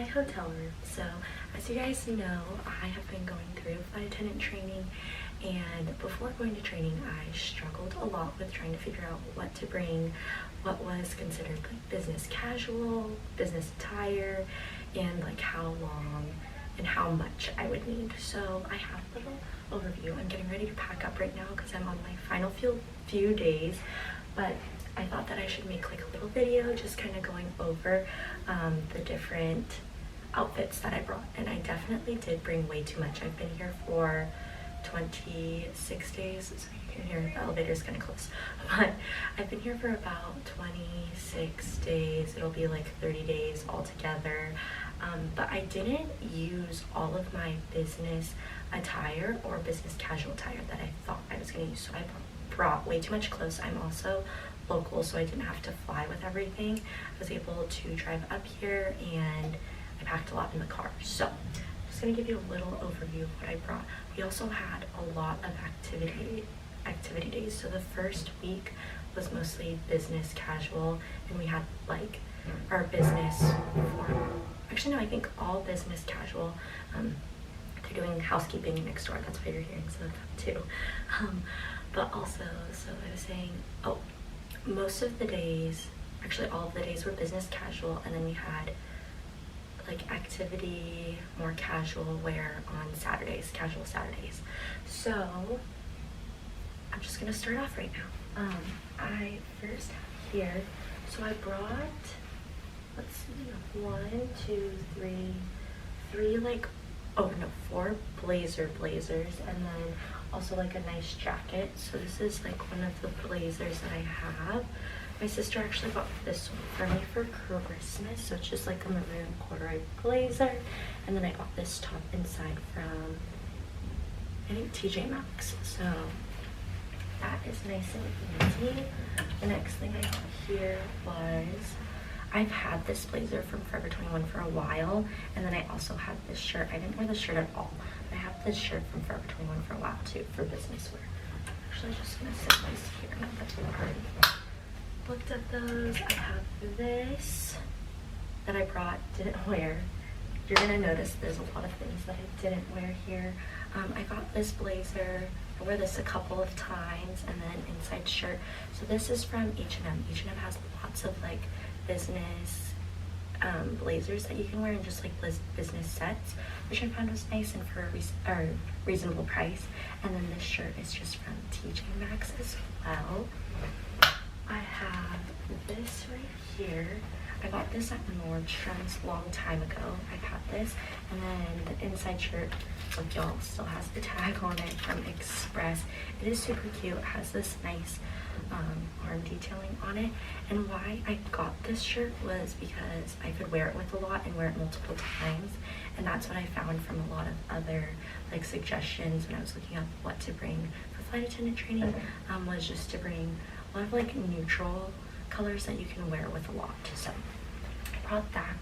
hotel room. So as you guys know, I have been going through flight attendant training, and before going to training I struggled a lot with trying to figure out what to bring, what was considered like business casual, business attire, and like how long and how much I would need. So I have a little overview. I'm getting ready to pack up right now because I'm on my final few days, but I thought that I should make like a little video just kind of going over the different outfits that I brought. And I definitely did bring way too much. I've been here for 26 days, so you can hear the elevator is kind of close, but I've been here for about 26 days. It'll be like 30 days altogether. But I didn't use all of my business attire or business casual attire that I thought I was going to use, so I brought way too much clothes. I'm also local, so I didn't have to fly with everything. I was able to drive up here, and I packed a lot in the car. So I'm just going to give you a little overview of what I brought. We also had a lot of activity days. So the first week was mostly business casual, and we had like our business form. Actually, no, I think all business casual. They're doing housekeeping next door. That's why you're hearing some of that too. But also, so I was saying, most of the days, actually all of the days were business casual, and then we had like activity, more casual wear on Saturdays, casual Saturdays. So I'm just gonna start off right now. I first have here, so I brought, let's see, 1, 2, 3, like, four blazers, and then also like a nice jacket. So this is like one of the blazers that I have. My sister actually got this one for me for Christmas, so it's just like a maroon corduroy blazer. And then I got this top inside from, I think, TJ Maxx. So that is nice and easy. The next thing I got here was, I've had this blazer from Forever 21 for a while, and then I also had this shirt. I didn't wear this shirt at all, but I have this shirt from Forever 21 for a while too, for business wear. Actually, I'm just gonna set this here, not that I've already looked at those. I have this that I brought, didn't wear. You're gonna notice there's a lot of things that I didn't wear here. I got this blazer. I wear this a couple of times, and then inside shirt. So this is from H&M. H&M has lots of like business blazers that you can wear, and just like business sets, which I found was nice and for a reasonable price. And then this shirt is just from TJ Maxx as well. I have this right here. I got this at Nordstrom's long time ago. I've had this, and then the inside shirt, look y'all, still has the tag on it from Express. It is super cute. It has this nice arm detailing on it. And why I got this shirt was because I could wear it with a lot and wear it multiple times, and that's what I found from a lot of other like suggestions when I was looking up what to bring for flight attendant training, was just to bring a lot of like neutral colors that you can wear with a lot. So I brought that,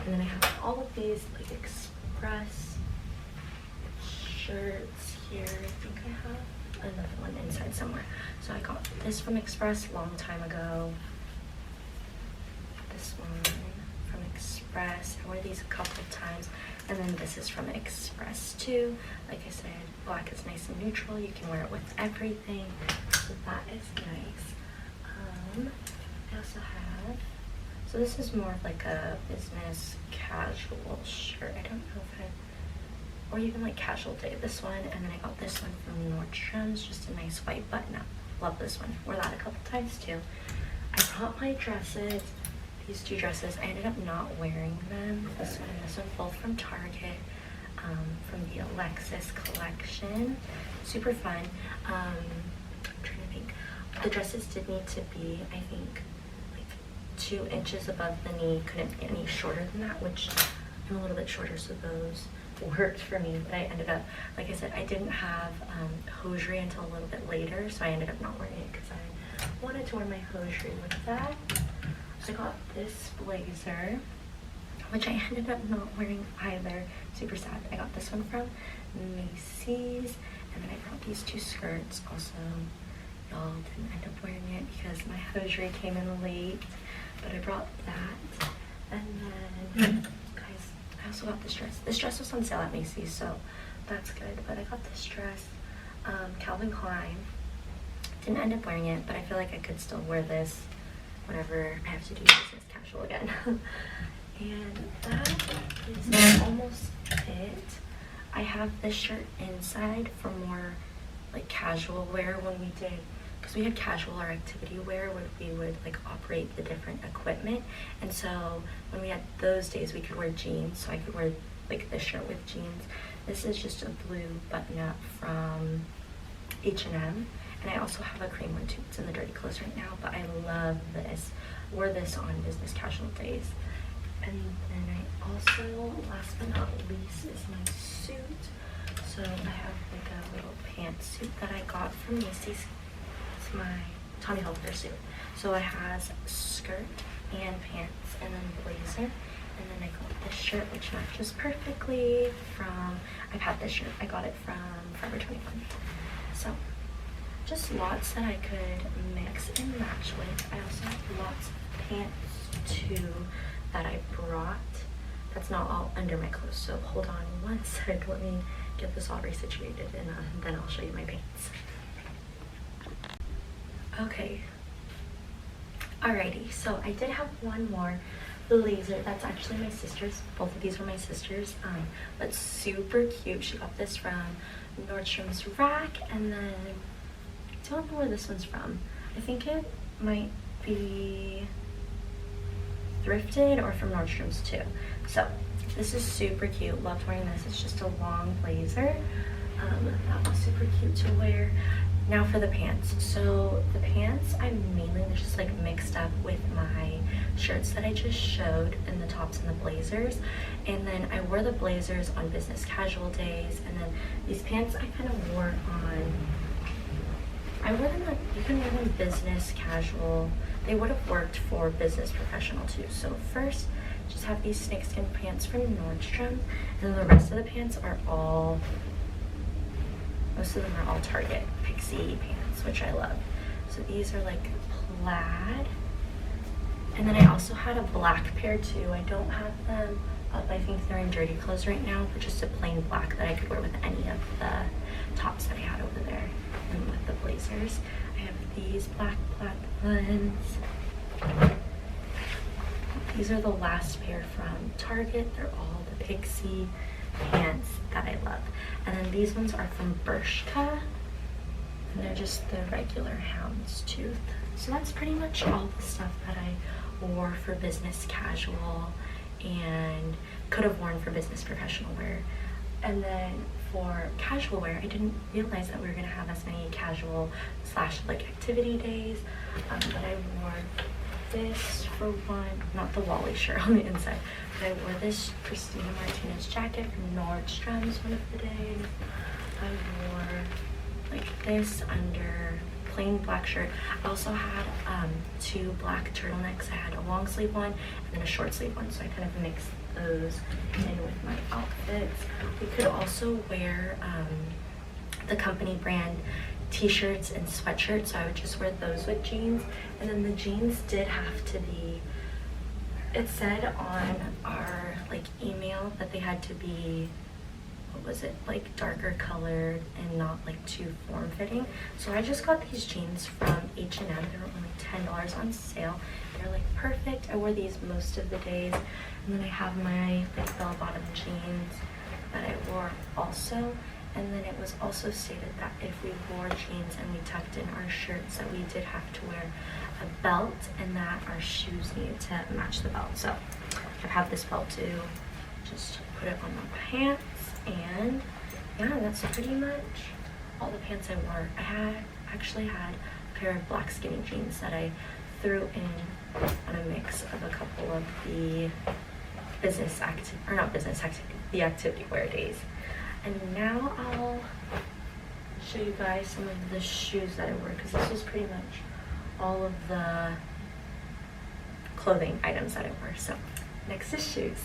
and then I have all of these like Express shirts here. I think I have another one inside somewhere. So I got this from Express long time ago. This one from Express. I wore these a couple of times, and then this is from Express too. Like I said, black is nice and neutral. You can wear it with everything, so that is nice. I also have, so this is more of like a business casual shirt. I don't know if or even like casual day, this one. And then I got this one from Nordstrom's, just a nice white button up. Love this one. Wore that a couple times too. I brought my dresses, these two dresses. I ended up not wearing them. This one and this one, both from Target, from the Alexis collection. Super fun. I'm trying to think. The dresses did need to be, I think, like 2 inches above the knee. Couldn't be any shorter than that, which I'm a little bit shorter, so those worked for me. But I ended up, like I said, I didn't have hosiery until a little bit later, so I ended up not wearing it because I wanted to wear my hosiery with that. I got this blazer, which I ended up not wearing either. Super sad. I got this one from Macy's, and then I brought these 2 skirts. Also, y'all didn't end up wearing it because my hosiery came in late, but I brought that. And then, guys, I I also got this dress. This dress was on sale at Macy's, so that's good. But I got this dress, Calvin Klein. Didn't end up wearing it, but I feel like I could still wear this whenever I have to do business casual again. And that is almost it. I have this shirt inside for more like casual wear when we did, because we had casual or activity wear where we would like operate the different equipment. And so when we had those days, we could wear jeans. So I could wear like this shirt with jeans. This is just a blue button up from H&M. And I also have a cream one too. It's in the dirty clothes right now, but I love this. Wore this on business casual days. And then I also, last but not least, is my suit. So I have like a little pantsuit that I got from Macy's. It's my Tommy Hilfiger suit. So it has skirt and pants and then blazer. And then I got this shirt, which matches perfectly from, I've had this shirt. I got it from Forever 21. So just lots that I could mix and match with. I also have lots of pants too that I brought. That's not all under my clothes, so hold on one sec. Let me get this all resituated and then I'll show you my pants. Okay. Alrighty, so I did have one more blazer. That's actually my sister's. Both of these were my sister's, but super cute. She got this from Nordstrom's Rack, and then I don't know where this one's from. I think it might be thrifted or from Nordstrom's too. So this is super cute. Loved wearing this. It's just a long blazer. That was super cute to wear. Now for the pants. So the pants, they're just like mixed up with my shirts that I just showed, and the tops and the blazers. And then I wore the blazers on business casual days, and then these pants I kind of wore on, I wore them like, you can wear them business casual. They would have worked for business professional too. So first, just have these snakeskin pants from Nordstrom, and then the rest of the pants are all, most of them are all Target Pixie pants, which I love. So these are like plaid. And then I also had a black pair too. I don't have them up. I think they're in dirty clothes right now, but just a plain black that I could wear with any of the tops that I had over there. And with the blazers, I have these black plaid ones. These are the last pair from Target. They're all the Pixie pants that I love. And then these ones are from Bershka, and they're just the regular houndstooth. So that's pretty much all the stuff that I wore for business casual and could have worn for business professional wear. And then for casual wear, I didn't realize that we were going to have as many casual / like activity days, but I wore this for one, not the Wally shirt on the inside, but I wore this Christina Martinez jacket from Nordstrom's one of the days. I wore like this under plain black shirt. I also had two black turtlenecks. I had a long sleeve one and then a short sleeve one, so I kind of mixed those in with my outfits. We could also wear the company brand t-shirts and sweatshirts, so I would just wear those with jeans. And then the jeans did have to be, it said on our like email that they had to be, what was it, like darker colored and not like too form-fitting. So I just got these jeans from H&M. They were only $10 on sale. They're like perfect. I wore these most of the days. And then I have my like bell-bottom jeans that I wore also. And then it was also stated that if we wore jeans and we tucked in our shirts, that we did have to wear a belt and that our shoes needed to match the belt. So I have this belt too. Just put it on my pants, and yeah, that's pretty much all the pants I wore. I actually had a pair of black skinny jeans that I threw in on a mix of a couple of the the activity wear days. And now I'll show you guys some of the shoes that I wore, because this was pretty much all of the clothing items that I wore. So next is shoes.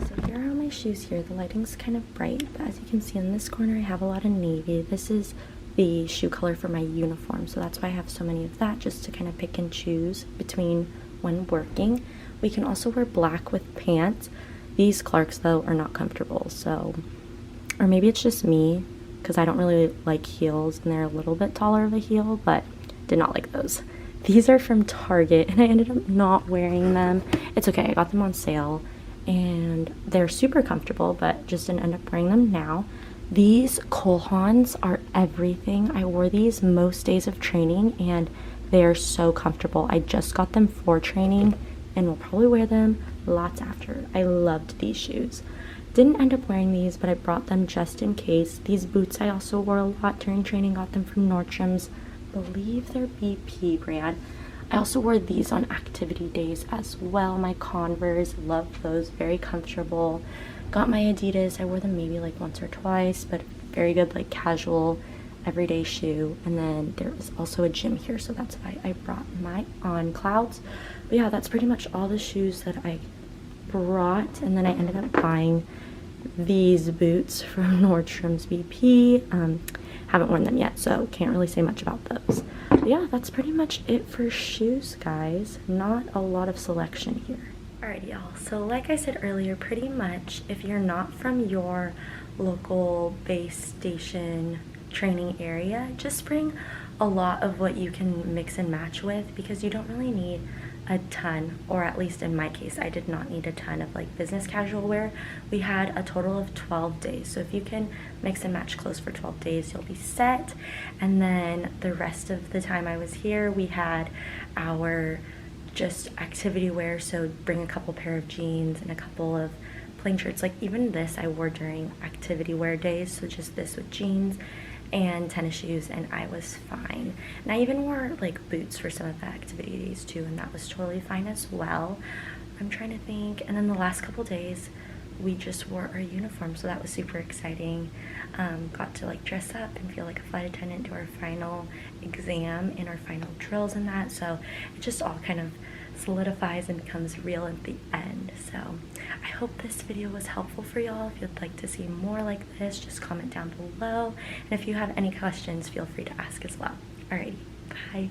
So here are all my shoes here. The lighting's kind of bright, but as you can see in this corner, I have a lot of navy. This is the shoe color for my uniform, so that's why I have so many of that, just to kind of pick and choose between when working. We can also wear black with pants. These Clarks though are not comfortable, so, or maybe it's just me because I don't really like heels and they're a little bit taller of a heel, but did not like those. These are from Target and I ended up not wearing them. It's okay, I got them on sale and they're super comfortable, but just didn't end up wearing them now. These Cole Haans are everything. I wore these most days of training and they are so comfortable. I just got them for training and will probably wear them lots after. I loved these shoes. Didn't end up wearing these, but I brought them just in case. These boots I also wore a lot during training. Got them from Nordstrom's. Believe they're BP brand. I also wore these on activity days as well. My Converse, love those, very comfortable. Got my Adidas. I wore them maybe like once or twice, but very good like casual everyday shoe. And then there is also a gym here, so that's why I brought my On Clouds. But yeah, that's pretty much all the shoes that I brought. And then I ended up buying these boots from Nordstrom's BP. Haven't worn them yet, so can't really say much about those. But yeah, that's pretty much it for shoes, guys. Not a lot of selection here. Alright, y'all, so like I said earlier, pretty much if you're not from your local base station training area, just bring a lot of what you can mix and match with, because you don't really need a ton, or at least in my case, I did not need a ton of like business casual wear. We had a total of 12 days, so if you can mix and match clothes for 12 days, you'll be set. And then the rest of the time I was here, we had our just activity wear, so bring a couple pair of jeans and a couple of plain shirts. Like even this I wore during activity wear days, so just this with jeans and tennis shoes, and I was fine. And I even wore like boots for some of the activity days too, and that was totally fine as well. I'm trying to think. And then the last couple days we just wore our uniform, so that was super exciting. Got to like dress up and feel like a flight attendant to our final exam and our final drills and that, so it just all kind of solidifies and becomes real at the end. So I hope this video was helpful for y'all. If you'd like to see more like this, just comment down below, and if you have any questions, feel free to ask as well. Alrighty, bye.